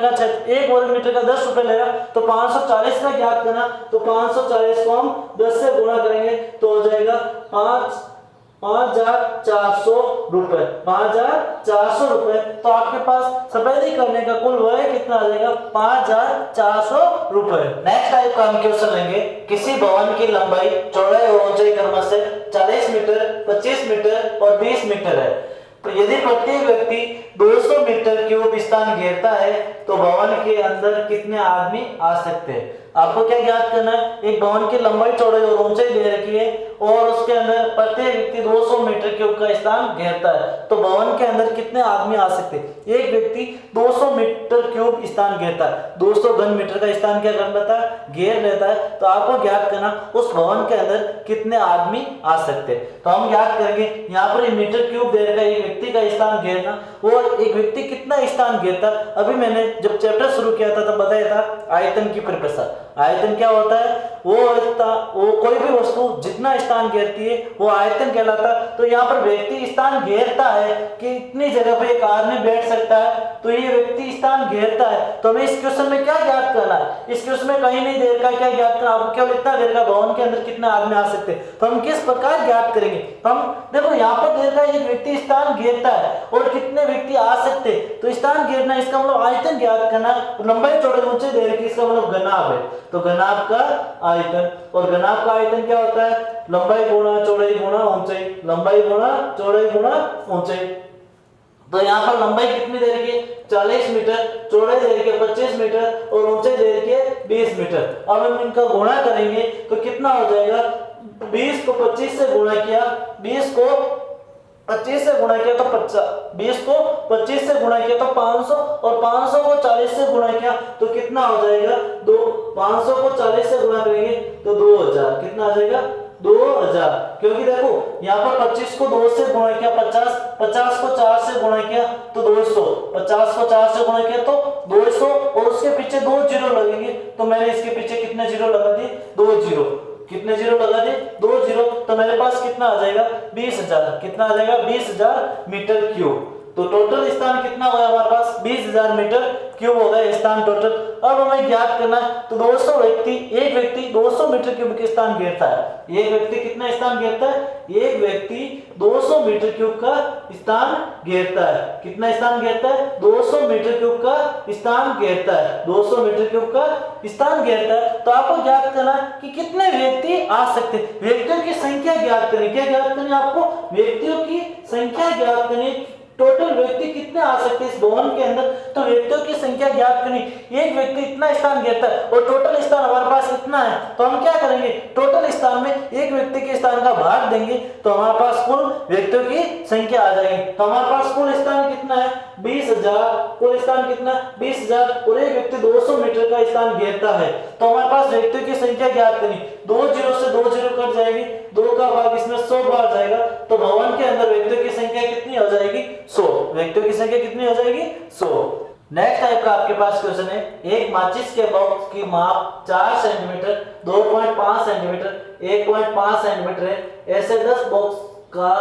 का 10 रुपए ले रहा। तो 540 का ज्ञात करना। तो 540 को हम 10 से गुणा करेंगे तो हो जाएगा 5,400 रुपए, 5,400 रुपए। तो आपके पास सफेदी करने का कुल व्यय कितना आ जाएगा 5,400 रुपए। नेक्स्ट टाइप का हम क्वेश्चन लेंगे, किसी भवन की लंबाई चौड़ाई और ऊंचाई क्रमशः 40 मीटर 25 मीटर और 20 मीटर है। तो यदि प्रत्येक व्यक्ति 200 मीटर क्यूब स्थान घेरता है तो भवन के अंदर कितने आदमी आ सकते हैं। आपको क्या ज्ञात करना है, एक भवन की लंबाई चौड़ाई और ऊंचाई दे रखी है और उसके अंदर प्रत्येक व्यक्ति 200 मीटर क्यूब का स्थान घेरता है तो भवन के अंदर कितने आदमी आ सकते हैं। एक व्यक्ति 200 मीटर क्यूब स्थान घेरता है, 200 घन मीटर का स्थान क्या कर लेता है घेर लेता है। तो आपको ज्ञात करना उस भवन के अंदर कितने आदमी आ सकते हैं। तो हम ज्ञात करेंगे यहाँ पर मीटर क्यूब दे रखा है, एक व्यक्ति का स्थान घेरना, वो एक व्यक्ति कितना स्थान घेरता है। अभी मैंने जब चैप्टर शुरू किया था तब बताया था आयतन की परिभाषा। आयतन क्या होता है, वो कोई भी वस्तु जितना स्थान घेरती है वो आयतन कहलाता है। तो यहाँ पर व्यक्ति स्थान घेरता है कि इतनी जगह पे एक आदमी बैठ सकता है, तो ये व्यक्ति स्थान घेरता है। तो हमें इस क्वेश्चन में क्या ज्ञात करना है, इस क्वेश्चन में कहीं नहीं दे रखा क्या ज्ञात करना, आपको केवल इतना दे रखा भवन के अंदर कितने आदमी आ सकते हैं। तो हम किस प्रकार ज्ञात करेंगे, हम देखो यहाँ पर दे रखा एक व्यक्ति स्थान घेरता है और कितने व्यक्ति आ सकते। तो स्थान घेरना इसका मतलब आयतन ज्ञात करना, लंबाई चौड़ाई ऊंचाई दे रखी इसका मतलब घनाभ है। तो घनाभ का आयतन, और घनाभ का आयतन क्या होता है लंबाई गुणा चौड़ाई गुणा ऊंचाई, लंबाई गुणा चौड़ाई गुणा ऊंचाई। तो यहाँ पर लंबाई कितनी दे रखी है 40 मीटर, चौड़ाई दे रखी है 25 मीटर और ऊंचाई दे रखी है 20 मीटर। अब हम इनका गुणा करेंगे तो कितना हो जाएगा, 20 को 25 से गुणा किया, 20 को 25 से गुणा किया तो 50, 20 को 25 से गुणा किया तो 500 और 500 को 40 से गुणा किया तो कितना हो जाएगा 500 को 40 से गुणा करेंगे तो 2000, कितना आ जाएगा 2000। क्योंकि देखो यहाँ पर 25 को 2 से गुणा किया 50, 50 को 4 से गुणा किया तो 200, 50 को 4 से गुणा किया तो 200 और उसके पीछे 2 जीरो लगेंगे। तो मैंने इसके पीछे कितने जीरो लगा दिए 2 जीरो, कितने जीरो लगा दिए 2 जीरो। तो मेरे पास कितना आ जाएगा 20,000, कितना आ जाएगा 20,000 मीटर क्यूब। तो टोटल स्थान कितना होगा हमारे पास 20,000 मीटर क्यूब होगा स्थान टोटल। अब हमें ज्ञात करना है तो 200 व्यक्ति, एक व्यक्ति 200 मीटर मीटर क्यूब के स्थान घेरता है। एक व्यक्ति कितना स्थान घेरता है? एक व्यक्ति 200 मीटर क्यूब का स्थान घेरता है। कितना स्थान घेरता है? 200 मीटर क्यूब का स्थान घेरता है। 200 मीटर क्यूब का स्थान घेरता है। तो आपको ज्ञात करना कि कितने व्यक्ति आ सकते हैं। व्यक्तियों की संख्या ज्ञात करनी। क्या ज्ञात करनी आपको? व्यक्तियों की संख्या ज्ञात करनी। टोटल व्यक्ति कितने आ सकते हैं इस भवन के अंदर, तो व्यक्तियों की संख्या ज्ञात करनी। एक व्यक्ति इतना स्थान घेरता है और टोटल स्थान हमारे पास कितना है, तो हम क्या करेंगे? टोटल स्थान में एक व्यक्ति के स्थान का भाग देंगे तो हमारे पास कुल व्यक्तियों की संख्या आ जाएगी। तो हमारे पास कुल स्थान कितना है? 20,000। कुल स्थान कितना? 20,000 और एक व्यक्ति 200 मीटर का स्थान घेरता है। तो हमारे पास व्यक्तियों की संख्या ज्ञात करनी। 2 जीरो से 2 जीरो कट जाएगी, 2 का भाग इसमें 100 बार जाएगा, तो भवन के अंदर व्यक्तियों की संख्या कितनी हो जाएगी? 100। व्यक्तियों की संख्या कितनी हो जाएगी? 100। नेक्स्ट टाइप का आपके पास क्वेश्चन है, एक माचिस के बॉक्स की माप 4 सेंटीमीटर, 2.5 सेंटीमीटर, 1.5 सेंटीमीटर है। ऐसे 10 बॉक्स का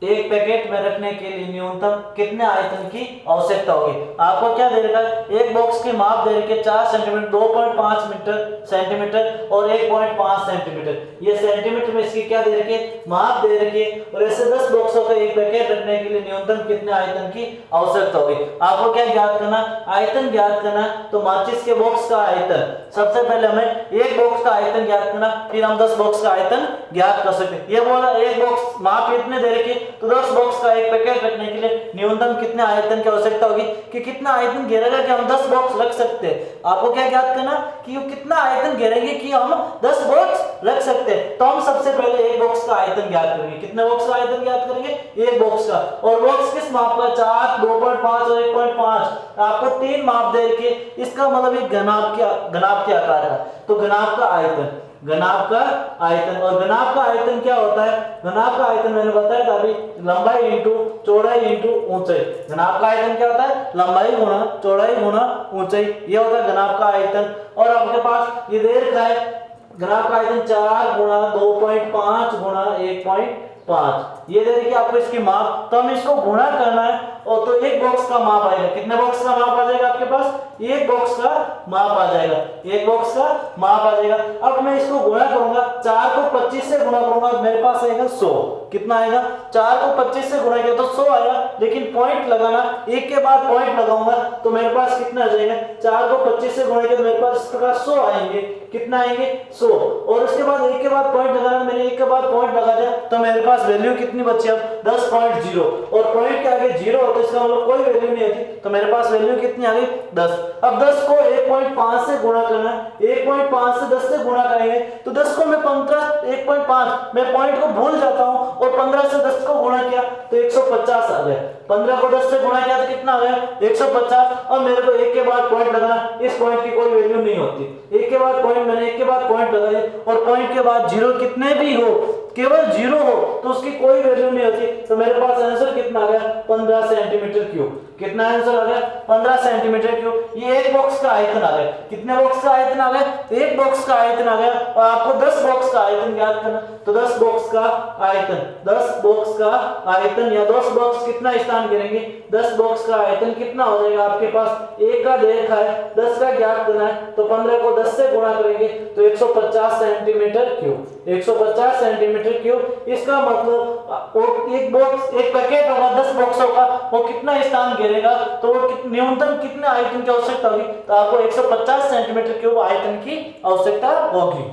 एक पैकेट में रखने के लिए न्यूनतम कितने आयतन की आवश्यकता होगी? आपको क्या दे रखा है? एक बॉक्स की माप दे रखी है 4 सेंटीमीटर, 2.5 मीटर सेंटीमीटर और 1.5 सेंटीमीटर। ये सेंटीमीटर में इसकी क्या दे रखी है? माप दे रखी है। और ऐसे 10 बॉक्सों का एक पैकेट रखने के लिए न्यूनतम कितने आयतन की आवश्यकता होगी? आपको क्या ज्ञात करना? आयतन ज्ञात करना। तो माचिस के बॉक्स का आयतन, सबसे पहले हमें एक बॉक्स का आयतन ज्ञात करना, फिर हम 10 बॉक्स का आयतन ज्ञात कर सकते हैं। ये बोला एक बॉक्स माप कितने दे रखी है, तो 10 बॉक्स का एक पैकेट रखने के लिए न्यूनतम कितने आयतन की आवश्यकता होगी, कि कितना आयतन घेरेगा कि हम 10 बॉक्स रख सकते हैं। आपको क्या ज्ञात करना? कि वो कितना आयतन घेरेंगे कि हम 10 बॉक्स रख सकते हैं। तो हम सबसे पहले एक बॉक्स का आयतन ज्ञात करेंगे। कितने बॉक्स का आयतन ज्ञात करेंगे? एक बॉक्स का। और बॉक्स किस माप का? 4, 2.5 और 1.5। आपको 3 माप दे के, इसका मतलब एक घनाभ के आकार का, तो घनाभ का आयतन, घनाभ का आयतन। और घनाभ का आयतन क्या होता है? घनाभ का आयतन मैंने बताया था अभी, लंबाई इंटू चौड़ाई इंटू ऊंचाई। घनाभ का आयतन क्या होता है? लंबाई गुणा चौड़ाई गुणा ऊंचाई, ये होता है घनाभ का आयतन। और आपके पास ये दे रखा है घनाभ का आयतन 4 गुणा 2.5 गुणा 1.5, ये दे रखी है आपको इसकी माप। तो हमें इसको गुणा करना है और तो एक बॉक्स का माप आएगा। कितने बॉक्स का माप आ जाएगा आपके पास? एक बॉक्स का माप आ जाएगा। एक बॉक्स का माप आ जाएगा। अब मैं इसको गुणा करूंगा, 4 को 25 से गुणा करूंगा, मेरे पास आएगा 100। कितना आएगा? 4 को 25 से गुणा किया तो 100 आया। लेकिन पॉइंट लगाना, एक के बाद पॉइंट लगाऊंगा तो मेरे पास कितना आ जाएगा? 4 को 25 से गुणा किया तो मेरे पास इस प्रकार 100 आएंगे। कितना आएंगे? 100। और उसके बाद एक के बाद पॉइंट लगाना, मैंने एक के बाद पॉइंट लगा दिया तो मेरे पास वैल्यू कितनी बची? अब 10.0। और पॉइंट के आगे 0 हो तो इसका मतलब कोई वैल्यू नहीं होती, तो मेरे पास वैल्यू कितनी आ गई? 10। अब 10 को 1.5 से गुणा करना है। 1.5 से 10 से गुणा करेंगे तो 10 को मैं 1.5 मैं पॉइंट को भूल जाता हूं और 15 से 10 को गुणा किया तो 150 आ गया। 15 को 10 से गुणा किया तो कितना आ गया? 150। और मेरे को एक के बाद पॉइंट लगाना, इस पॉइंट की कोई वैल्यू नहीं होती। एक के बाद पॉइंट, मैंने एक के बाद पॉइंट लगाई और पॉइंट के बाद 0 कितने भी हो, केवल 0 हो तो उसकी कोई वैल्यू नहीं होती। तो मेरे पास आंसर कितना आ गया? 15 सेंटीमीटर क्यूब। कितना आंसर आ गया? 15 सेंटीमीटर क्यूब। ये एक बॉक्स का आयतन आ गया। कितने बॉक्स का आयतन आ गया? एक बॉक्स का आयतन आ गया। और आपको 10 बॉक्स का आयतन ज्ञात करना, तो 10 बॉक्स का आयतन, 10 बॉक्स का आयतन या 10 बॉक्स कितना स्थान घेरेंगे? 10 बॉक्स का आयतन कितना हो जाएगा आपके पास? एक का दे रखा है, 10 का ज्ञात करना है, तो 15 को 10 से गुणा करेंगे तो 150 सेंटीमीटर क्यूब। 150 centimetre cube. इसका मतलब एक बॉक्स, एक पैकेट होगा 10 बॉक्सों का, वो कितना स्थान घेरेगा, तो न्यूनतम कितने आयतन की आवश्यकता होगी? तो आपको 150 सेंटीमीटर क्यूब आयतन की आवश्यकता होगी।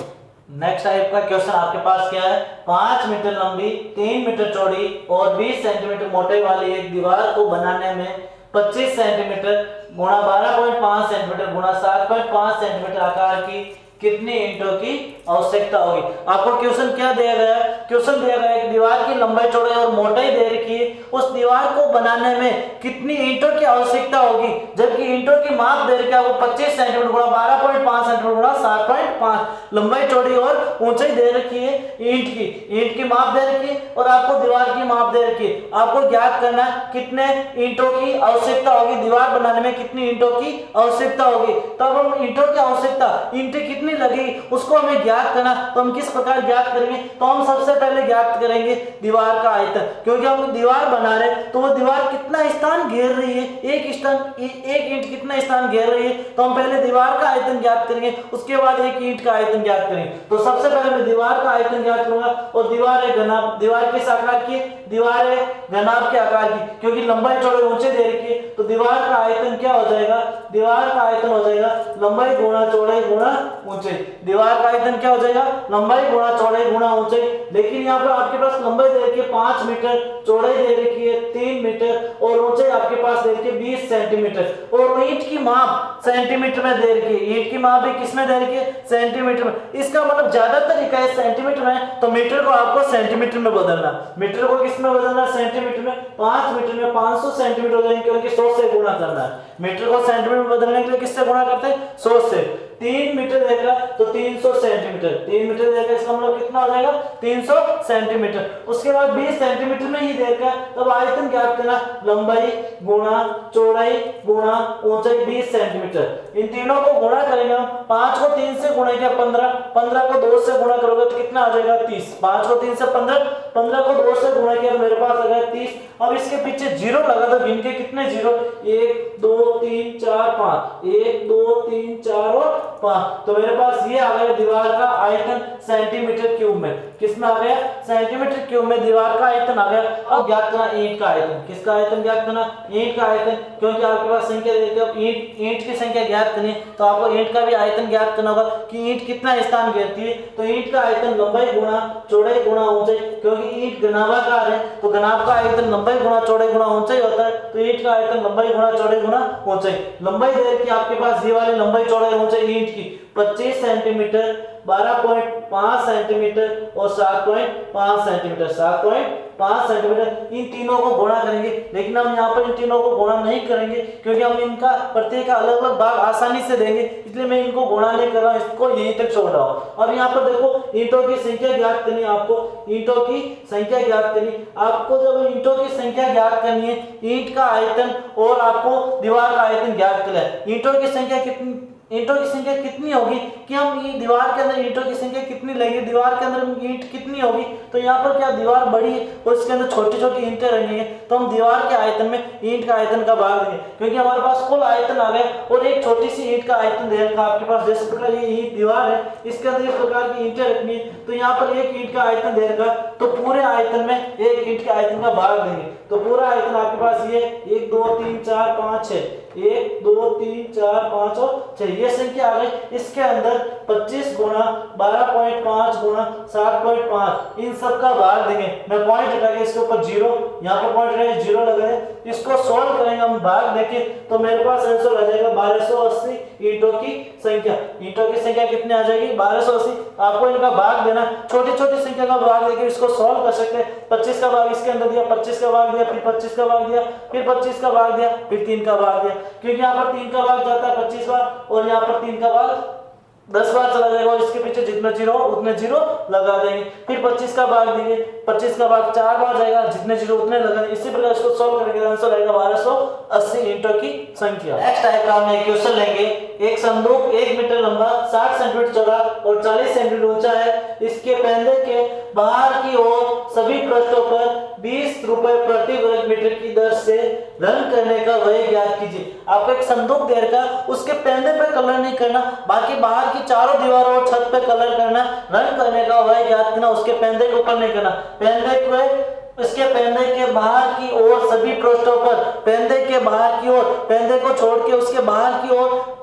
नेक्स्ट टाइप का क्वेश्चन आपके पास क्या है? 5 मीटर लंबी, 3 मीटर चौड़ी और 20 सेंटीमीटर मोटाई वाली एक दीवार को बनाने में 25 सेंटीमीटर गुणा 12.5 सेंटीमीटर गुणा 7.5 सेंटीमीटर आकार की कितनी ईंटों की आवश्यकता होगी? आपको क्वेश्चन क्या दिया गया है? क्वेश्चन दिया गया है कि दीवार की लंबाई चौड़ाई और मोटाई दे रखी है, उस दीवार को बनाने में कितनी ईंटों की आवश्यकता होगी, जबकि ईंटों की माप दे रखी है वो 25 सेंटीमीटर गुणा 12.5 सेंटीमीटर गुणा 7.5 लंबाई चौड़ी और ऊंचाई दे रखी है ईंट की माप दे रखी है और आपको दीवार की माप दे रखी है। आपको ज्ञात करना कितने ईंटों की आवश्यकता होगी, दीवार बनाने में कितनी ईंटों की आवश्यकता होगी। तब हम ईंटों की आवश्यकता, ईंटें कितनी कितनी लगी उसको हमें ज्ञात करना। तो हम किस प्रकार ज्ञात करेंगे, तो हम सबसे पहले ज्ञात करेंगे दीवार का आयतन, क्योंकि हम दीवार बना रहे हैं तो वो दीवार कितना स्थान घेर रही है, एक ईंट कितना स्थान घेर रही है। तो हम पहले दीवार का आयतन ज्ञात करेंगे, उसके बाद एक ईंट का आयतन ज्ञात करेंगे। तो सबसे पहले मैं दीवार का आयतन ज्ञात करूंगा। और दीवार है घनाभ, दीवार किस आकार की, दीवार है घनाभ के आकार की, क्योंकि लंबाई चौड़ाई ऊंचे दे रखी है। तो दीवार का आयतन क्या हो जाएगा, दीवार का आयतन हो जाएगा लंबाई गुणा चौड़ाई गुणा ऊंचाई। दीवार का आयतन क्या हो जाएगा, लंबाई गुणा चौड़ाई गुणा ऊंचाई। लेकिन यहाँ पर आपके पास लंबाई दे रखी है 5 मीटर, चौड़ाई दे रखी है 3 मीटर और ऊंचाई आपके पास दे रखी है 20 सेंटीमीटर। और ईंट की माप सेंटीमीटर में दे रखी है, ईंट की माप भी किस में दे रखी है, सेंटीमीटर में। इसका मतलब ज्यादा तरीका है सेंटीमीटर में, तो मीटर को आपको सेंटीमीटर में बदलना। मीटर को किस में बदलना, सेंटीमीटर में। 5 मीटर में 500 सेंटीमीटर हो जाएंगे, क्योंकि 100 से गुणा करना है। मीटर को सेंटीमीटर में बदलने के लिए किससे गुणा करते हैं, 100 से। 3 मीटर देगा तो 300 सेंटीमीटर, 3 मीटर देगा इसका मतलब कितना हो जाएगा, 300 सेंटीमीटर। उसके बाद 20 सेंटीमीटर में ही देगा, तब आयतन ज्ञात करना, लंबाई गुणा चौड़ाई गुणा ऊंचाई 20 सेंटीमीटर। इन तीनों को गुणा करेंगे हम, 5 को 3 से गुणा किया 15, 15 को 2 से गुणा करोगे तो कितना आ जाएगा 30। 5 को 3 से 15, 15 को 2 से गुणा किया तो मेरे पास आ गया 30। अब इसके पीछे जीरो लगा दो, गिन के कितने जीरो, 1 2 3 4 5, 1 2 3 4 और 5। तो मेरे पास ये आ गया दीवार का आयतन सेंटीमीटर क्यूब में। किसमें आ गया, सेंटीमीटर क्यूब में दीवार का आयतन आ गया। अब ज्ञात करना ईंट का आयतन, किसका आयतन ज्ञात करना, ईंट का आयतन, क्योंकि आपके पास संख्या देते हो, ईंट की संख्या ज्ञात करनी तो आपको ईंट का भी आयतन ज्ञात करना होगा कि ईंट कितना स्थान घेरती है। तो ईंट का आयतन लंबाई गुणा चौड़ाई गुणा ऊंचाई, क्योंकि ईंट घनाभाकार है तो घनाभ का आयतन लंबाई गुणा चौड़ाई गुणा ऊंचाई होता है। तो ईंट का आयतन लंबाई गुणा चौड़ाई गुणा ऊंचाई। लंबाई दे रखी है आपके पास, ये वाली लंबाई चौड़ाई ऊंचाई ईंट की 25 सेंटीमीटर, 12.5 सेंटीमीटर और 7.5 सेंटीमीटर, 7.5 सेंटीमीटर। इन तीनों को गुणा करेंगे, लेकिन हम यहाँ पर इन तीनों को गुणा नहीं करेंगे, क्योंकि हम इनका प्रत्येक का अलग अलग भाग आसानी से देंगे, इसलिए मैं इनको गुणा नहीं कर रहा हूँ, इसको यहीं तक छोड़ रहा हूँ। अब यहाँ पर देखो, ईंटों की संख्या ज्ञात करनी, आपको ईंटों की संख्या ज्ञात करनी। आपको जब ईंटों की संख्या ज्ञात करनी है, ईंट का आयतन और आपको दीवार का आयतन ज्ञात करना है। ईंटों की संख्या कितनी होगी कि हम ये दीवार के अंदर ईंटों की संख्या कितनी लेंगे, दीवार के अंदर ईंट कितनी होगी। तो यहाँ पर क्या दीवार बड़ी है और इसके अंदर छोटी छोटी ईंटें रहेंगे, तो हम दीवार के आयतन में ईंट का आयतन का भाग देंगे, क्योंकि हमारे पास कुल आयतन आ गया और एक छोटी सी ईंट का आयतन देगा आपके पास। जैसे प्रकार ये दीवार है, इसके अंदर इस प्रकार की ईंटें रखनी है, तो यहाँ पर एक ईंट का आयतन देगा, तो पूरे आयतन में एक ईंट के आयतन का भाग देंगे। तो पूरा आयतन आपके पास ये 1 2 3 4 5 6, 1 2 3 4 5 और 6 ये संख्या आ गई। इसके अंदर 25 गुणा 12.5 गुणा 7.5 इन सब का भाग देंगे। मैं पॉइंट लगा के इसके ऊपर जीरो, यहाँ पर पॉइंट लगा जीरो लगाए, इसको सॉल्व करेंगे हम भाग देके, तो मेरे पास आंसर आ जाएगा 1280 ईंटों की संख्या। ईंटों की संख्या कितनी आ जाएगी, 1280। आपको इनका भाग देना, छोटी छोटी संख्या का भाग देके इसको सॉल्व कर सकते हैं। 25 का भाग इसके अंदर दिया, 25 का भाग दिया, फिर 25 का भाग दिया, फिर 25 का भाग दिया, फिर 3 का भाग दिया, क्योंकि यहाँ पर 3 का भाग जाता है 25 बार और यहाँ पर 3 का भाग 10 बार चला जाएगा, और इसके पीछे जितना जीरो उतने जीरो लगा देंगे। फिर 25 का भाग देंगे, 25 का भाग 4 बार जाएगा, जितने जीरो उतने लगा देंगे। इसी प्रकार इसको सॉल्व करेंगे, आंसर आएगा 1280 ईंटों की संख्या। नेक्स्ट टाइप का हम एक क्वेश्चन लेंगे। एक संदूक 1 मीटर लंबा, 60 सेंटीमीटर चौड़ा और 40 सेंटीमीटर ऊंचा है। इसके पैंदे के बाहर की ओर सभी पृष्ठों पर 20 रुपए प्रति वर्ग मीटर की दर से रंग करने का व्यय ज्ञात कीजिए। आपको एक संदूक दे रखा, उसके पैंदे पे कलर नहीं करना, बाकी बाहर की चारों दीवारों और छत पे कलर करना, रंग करने का व्यय ज्ञात करना, उसके पैंदे के ऊपर नहीं करना। पैंदे को इसके पैंदे के बाहर की ओर सभी पृष्ठों पर, पैंदे के बाहर की ओर, पैंदे को छोड़ के उसके बाहर की ओर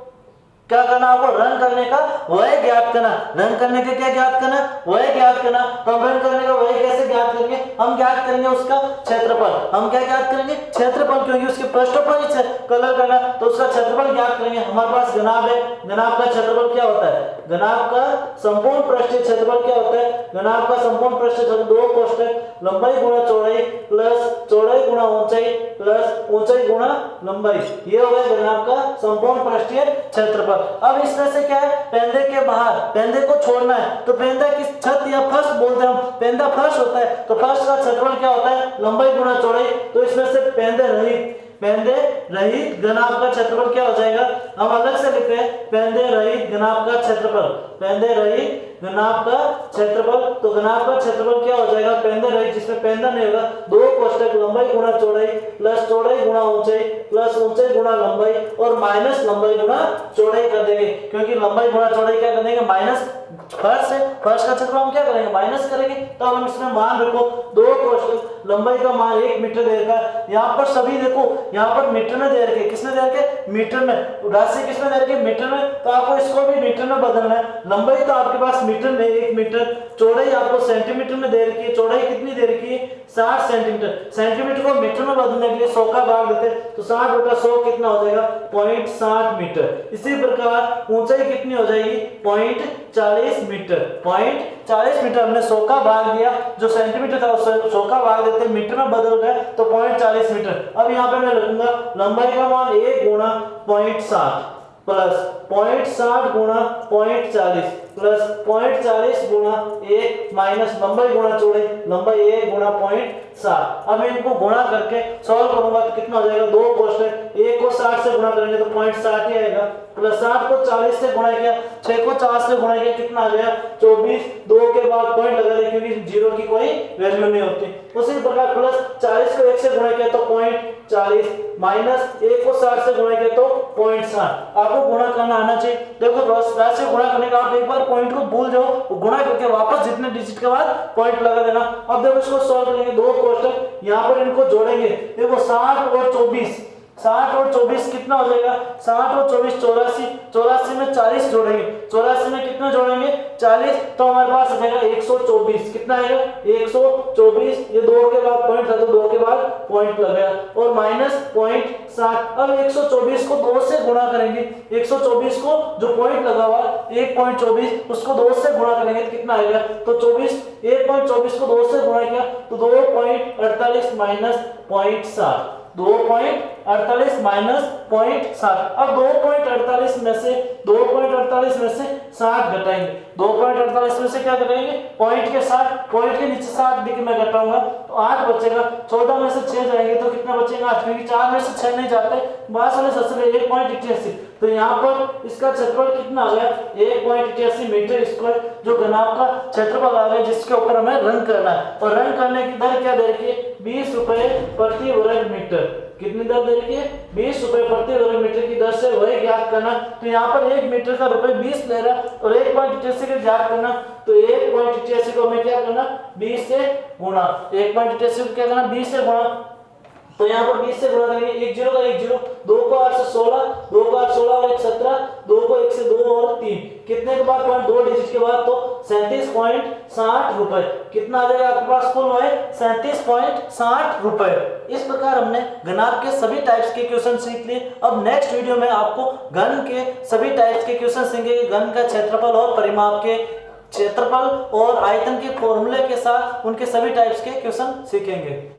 क्या करना, आपको रन करने का व्यय ज्ञात करना। रन करने का क्या ज्ञात करना, व्यय ज्ञात करना। तो हम रन करने का व्यय कैसे ज्ञात करेंगे, हम ज्ञात करेंगे उसका क्षेत्रफल। हम क्या ज्ञात करेंगे, क्षेत्रफल, क्योंकि उसके पृष्ठों पर ही कलर करना, तो उसका क्षेत्रफल ज्ञात करेंगे। हमारे पास घनाभ है, घनाभ का क्षेत्रफल क्या होता है, घनाभ का संपूर्ण पृष्ठीय क्षेत्रफल क्या होता है, घनाभ का संपूर्ण पृष्ठीय क्षेत्रफल 2 कोष्ठक लंबाई गुणा चौड़ाई प्लस चौड़ाई गुणा ऊंचाई प्लस ऊंचाई गुणा लंबाई, ये हो गया घनाभ का संपूर्ण पृष्ठीय क्षेत्रफल। अब इसमें से क्या है, पैंदे के बाहर, पैंदे को छोड़ना है, तो पैंदा किस छत या फर्श बोलते हैं हम, पैंदा फर्श होता है, तो फर्श का क्षेत्रफल क्या होता है, लंबाई गुणा चौड़ाई। तो इसमें से पैंदे रहित पेंदे रहित घनाभ का क्षेत्रफल क्या हो जाएगा, हम अलग से लिखते हैं पेंदे रहित घनाभ का क्षेत्रफल, पेंदे रहित घनाभ का क्षेत्रफल। तो घनाभ का क्षेत्रफल क्या हो जाएगा, पेंदे रहित जिसमें पेंदा नहीं होगा, दो कोष्टक लंबाई गुणा चौड़ाई प्लस चौड़ाई गुणा ऊंचाई प्लस ऊंचाई गुणा लंबाई और माइनस लंबाई गुणा चौड़ाई कर देंगे, क्योंकि लंबाई गुणा चौड़ाई क्या कर देंगे, माइनस फर्श है, फर्श का क्षेत्रफल हम क्या करेंगे, माइनस करेंगे। तो हम इसमें मान रखो दो कोष्टक लंबाई का मान 1 मीटर दे रखा है, यहाँ पर सभी देखो यहाँ पर मीटर में दे रखे, किसने दे रखे, मीटर में, राशि किसमें दे रखी, मीटर में। तो आपको इसको भी मीटर में बदलना है। लंबाई तो आपके पास मीटर में 1 मीटर, चौड़ाई आपको सेंटीमीटर में दे रखी है, चौड़ाई कितनी दे रखी है 60 सेंटीमीटर, सेंटीमीटर को मीटर में बदलने के लिए 100 का भाग देते हैं, तो 60/100 कितना हो जाएगा 0.60 मीटर। इसी प्रकार ऊंचाई कितनी हो जाएगी 0.40 मीटर, 0.40 मीटर हमने 100 का भाग दिया, जो सेंटीमीटर था 100 का भाग देते मीटर में बदल गए तो 0.40 मीटर। अब यहाँ पे मैं लिखूंगा लंबाई का मान 1 गुणा 0.60 प्लस 0.60 गुणा 0.40 प्लस 0.40 गुणा 1 माइनस लंबाई गुणा चौड़ाई, लंबाई 1 गुणा 0.60। अब इनको गुणा करके सॉल्व करूंगा तो कितना हो जाएगा, दो कोष्टक 1 को 60 से गुणा करेंगे तो 0.60 ही आएगा, प्लस 60 को 40 से गुणा किया, 6 को 4 से गुणा किया, कितना आ गया 24, 2 के बाद पॉइंट लगा दे क्योंकि जीरो की कोई वैल्यू नहीं होती। उसी प्रकार प्लस 40 को 1 से गुणा किया तो 0.40 माइनस 1 को 60 से गुणा किया तो 0.60। आपको गुणा करना आना चाहिए। देखो राशि से गुणा करने का आप एक बार पॉइंट को भूल जाओ, गुणा करके वापस जितने डिजिट के बाद पॉइंट लगा देना। अब देखो इसको सॉल्व करेंगे, दो कोष्टक यहाँ पर इनको जोड़ेंगे, देखो 60 और 24, 60 और 24 कितना हो जाएगा, 60 और 24 84, 84 में 40 जोड़ेंगे, 84 में कितना जोड़ेंगे 40, तो हमारे पास आ जाएगा 124, कितना आएगा 124, ये 2 के बाद पॉइंट था तो 2 के बाद पॉइंट लगाया और माइनस 0.60। अब 124 को 2 से गुणा करेंगे, 124 को जो पॉइंट लगा हुआ 1.24 उसको 2 से गुणा करेंगे तो कितना आएगा, तो 24, 1.24 को 2 से गुणा किया तो 2.48 माइनस 0.60, 2.48 माइनस 0.60। अब 2.48 में से 60 घटाएंगे, 2.48 में से क्या घटाएंगे पॉइंट के 60, पॉइंट के नीचे 60 डिग्री में घटाऊंगा तो 8 बचेगा, 14 में से 6 जाएंगे तो कितना बचेगा 8, क्योंकि 4 में से 6 नहीं जाते, बास वाले सबसे 1.81। तो यहाँ पर इसका क्षेत्रफल कितना आ गया 1.81 मीटर स्क्वायर, जो घनाभ का क्षेत्रफल आ गया जिसके ऊपर हमें रन करना है। और रन करने की दर क्या दे रखी है 20 रुपए प्रति वर्ग मीटर, कितनी दर दे रखी है 20 रुपए प्रति वर्ग मीटर की दर से वही ज्ञात करना। तो यहाँ पर 1 मीटर का रुपए 20 ले रहा है और 1.88 का ज्ञात करना, तो 1.88 को हमें क्या करना 20 से गुणा, 1.88 को क्या करना 20 से गुणा, तो यहाँ पर 20 से गुणा करेंगे, 1 0 का 1 0, 2 को 8 से 16, 2 को 8 16 और 1 17, 2 को 1 से 2 और 3, कितने के बाद पॉइंट 2 डिजिट के बाद तो 37.60 रुपए, कितना आ जाएगा आपके पास कुल है 37.60 रुपए। इस प्रकार हमने घनाभ के सभी टाइप्स के क्वेश्चन सीख लिए। अब नेक्स्ट वीडियो में आपको घन के सभी टाइप्स के क्वेश्चन सीखेंगे, घन का क्षेत्रफल और परिमाप के क्षेत्रफल और आयतन के फॉर्मूले के साथ उनके सभी टाइप्स के क्वेश्चन सीखेंगे।